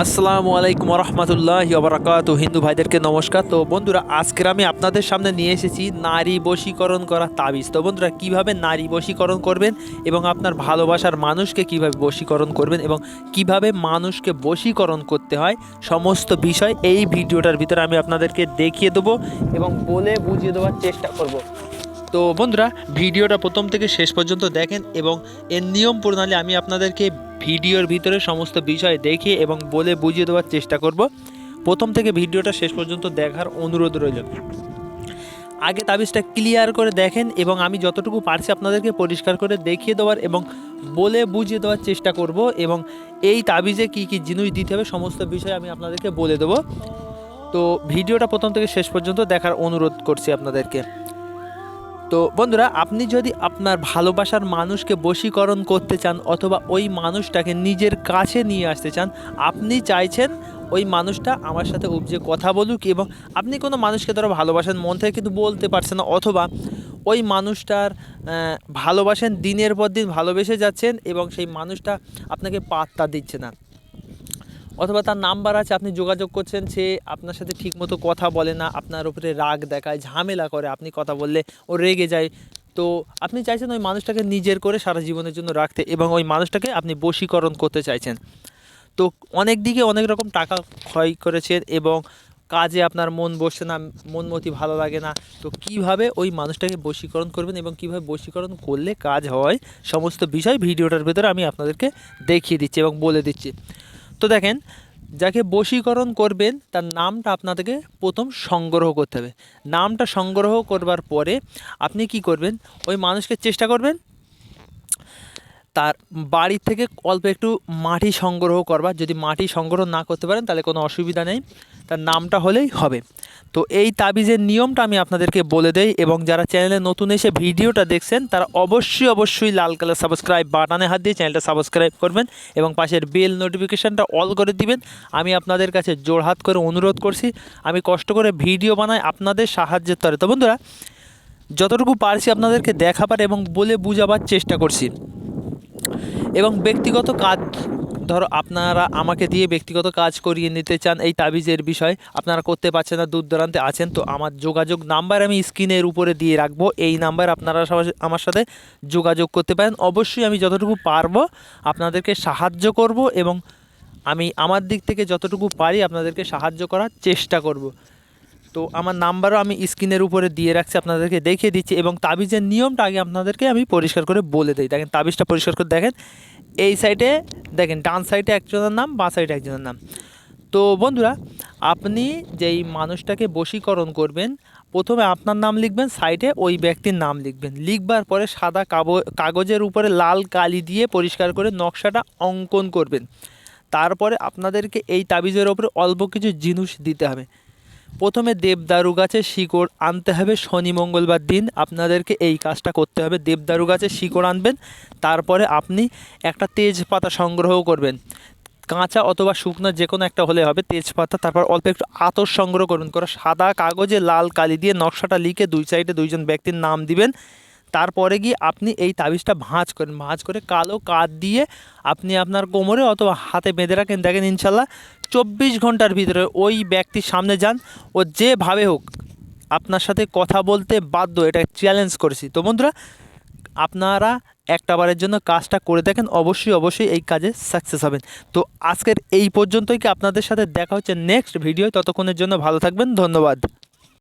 আসসালামু আলাইকুম রহমতুল্লাহি ওয়া বারাকাতুহু। হিন্দু ভাইদেরকে নমস্কার। তো বন্ধুরা, আজকের আমি আপনাদের সামনে নিয়ে এসেছি নারী বশীকরণ করা তাবিজ। তো বন্ধুরা, কিভাবে নারী বশীকরণ করবেন এবং আপনার ভালোবাসার মানুষকে কিভাবে বশীকরণ করবেন এবং কিভাবে মানুষকে বশীকরণ করতে হয়, সমস্ত বিষয় এই ভিডিওটার ভিতরে আমি আপনাদেরকে দেখিয়ে দেবো এবং বলে বুঝিয়ে দেওয়ার চেষ্টা করব। তো বন্ধুরা, ভিডিওটা প্রথম থেকে শেষ পর্যন্ত দেখেন এবং এর নিয়ম প্রণালী আমি আপনাদেরকে ভিডিওর ভিতরে সমস্ত বিষয় দেখিয়ে এবং বলে বুঝিয়ে দেওয়ার চেষ্টা করব। প্রথম থেকে ভিডিওটা শেষ পর্যন্ত দেখার অনুরোধ রইল। আগে তাবিজটা ক্লিয়ার করে দেখেন এবং আমি যতটুকু পারছি আপনাদেরকে পরিষ্কার করে দেখিয়ে দেওয়ার এবং বলে বুঝিয়ে দেওয়ার চেষ্টা করব এবং এই তাবিজে কী কী জিনিস দিতে হবে সমস্ত বিষয় আমি আপনাদেরকে বলে দেবো। তো ভিডিওটা প্রথম থেকে শেষ পর্যন্ত দেখার অনুরোধ করছি আপনাদেরকে। তো বন্ধুরা, আপনি যদি আপনার ভালোবাসার মানুষকে বশীকরণ করতে চান অথবা ওই মানুষটাকে নিজের কাছে নিয়ে আসতে চান, আপনি চাইছেন ওই মানুষটা আমার সাথে উপজে কথা বলুক এবং আপনি কোনো মানুষকে ধরো ভালোবাসেন, মন থেকে কিন্তু বলতে পারছেন না, অথবা ওই মানুষটার ভালোবাসেন, দিনের পর দিন ভালোবেসে যাচ্ছেন এবং সেই মানুষটা আপনাকে পাত্তা দিচ্ছে না, অথবা তার নাম্বার আছে, আপনি যোগাযোগ করছেন, সে আপনার সাথে ঠিকমতো কথা বলে না, আপনার উপরে রাগ দেখায়, ঝামেলা করে, আপনি কথা বললে ও রেগে যায়। তো আপনি চাইছেন ওই মানুষটাকে নিজের করে সারা জীবনের জন্য রাখতে এবং ওই মানুষটাকে আপনি বশীকরণ করতে চাইছেন। তো অনেক দিকে অনেক রকম টাকা ক্ষয় করেছেন এবং কাজে আপনার মন বসছে না, মনমতি ভালো লাগে না। তো কিভাবে ওই মানুষটাকে বশীকরণ করবেন এবং কিভাবে বশীকরণ করলে কাজ হয়, সমস্ত বিষয় ভিডিওটার ভেতরে আমি আপনাদেরকে দেখিয়ে দিচ্ছি এবং বলে দিচ্ছি। তো দেখেন, যাকে বশীকরণ করবেন তার নামটা আপনাদেরকে প্রথম সংগ্রহ করতে হবে। নামটা সংগ্রহ করবার পরে আপনি কি করবেন, ওই মানুষকে চেষ্টা করবেন তার বাড়ি থেকে অল্প একটু মাটি সংগ্রহ করবার। যদি মাটি সংগ্রহ না করতে পারেন তাহলে কোনো অসুবিধা নেই, তার নামটা হলেই হবে। তো এই তাবিজের নিয়মটা আমি আপনাদেরকে বলে দেই এবং যারা চ্যানেলে নতুন এসে ভিডিওটা দেখছেন তারা অবশ্যই লাল কালার সাবস্ক্রাইব বাটনে হাত দিয়ে চ্যানেলটা সাবস্ক্রাইব করবেন এবং পাশের বেল নোটিফিকেশানটা অল করে দিবেন। আমি আপনাদের কাছে জোড়হাত করে অনুরোধ করছি, আমি কষ্ট করে ভিডিও বানাই আপনাদের সাহায্যের তরে। তো বন্ধুরা, যতটুকু পারছি আপনাদেরকে দেখাবার এবং বলে বুঝাবার চেষ্টা করছি। এবং ব্যক্তিগত কাজ, ধরো আপনারা আমাকে দিয়ে ব্যক্তিগত কাজ করিয়ে নিতে চান, এই তাবিজের বিষয় আপনারা করতে পারছেন না, দূর দূরান্তে আছেন, তো আমার যোগাযোগ নাম্বার আমি স্ক্রিনের উপরে দিয়ে রাখবো। এই নাম্বার আপনারা আমার সাথে যোগাযোগ করতে পারেন। অবশ্যই আমি যতটুকু পারবো আপনাদেরকে সাহায্য করব এবং আমি আমার দিক থেকে যতটুকু পারি আপনাদেরকে সাহায্য করার চেষ্টা করব। তো আমার নাম্বারও আমি স্ক্রিনের উপরে দিয়ে রাখছি, আপনাদেরকে দেখিয়ে দিচ্ছি এবং তাবিজের নিয়মটা আগে আপনাদেরকে আমি পরিষ্কার করে বলে দিই। দেখেন, তাবিজটা পরিষ্কার করে দেখেন, এই সাইডে দেখেন, ডান সাইডে একজনের নাম, বাঁ সাইডে একজনের নাম। তো বন্ধুরা, আপনি যেই মানুষটাকে বশীকরণ করবেন প্রথমে আপনার নাম লিখবেন, সাইডে ওই ব্যক্তির নাম লিখবেন। লিখবার পরে সাদা কাগজের উপরে লাল কালি দিয়ে পরিষ্কার করে নকশাটা অঙ্কন করবেন। তারপরে আপনাদেরকে এই তাবিজের ওপরে অল্প কিছু জিনিস দিতে হবে। প্রথমে দেবদারু গাছের শিকড় আনতে হবে। শনি মঙ্গলবার দিন আপনাদেরকে এই কাজটা করতে হবে। দেবদারু গাছের শিকড় আনবেন, তারপরে আপনি একটা তেজপাতা সংগ্রহ করবেন, কাঁচা অথবা শুকনো যে কোনো একটা হলে হবে, তেজপাতা। তারপর অল্প একটু আতর সংগ্রহ করুন, করে সাদা কাগজে লাল কালি দিয়ে নকশাটা লিখে দুই সাইডে দুইজন ব্যক্তির নাম দিবেন। তারপরে গিয়ে আপনি এই তাবিজটা ভাঁজ করেন, ভাঁজ করে কালো কাঠ দিয়ে আপনি আপনার কোমরে অথবা হাতে বেঁধে রাখেন। দেখেন, ইনশাল্লাহ 24 ঘন্টার ভিতরে ওই ব্যক্তির সামনে যান, ও যেভাবে হোক আপনার সাথে কথা বলতে বাধ্য, এটা চ্যালেঞ্জ করেছি। তো বন্ধুরা, আপনারা একটা বারের জন্য কাজটা করে দেখেন, অবশ্যই এই কাজে সাকসেস হবেন। তো আজকের এই পর্যন্তই, কি আপনাদের সাথে দেখা হচ্ছে নেক্সট ভিডিও। ততক্ষণের জন্য ভালো থাকবেন, ধন্যবাদ।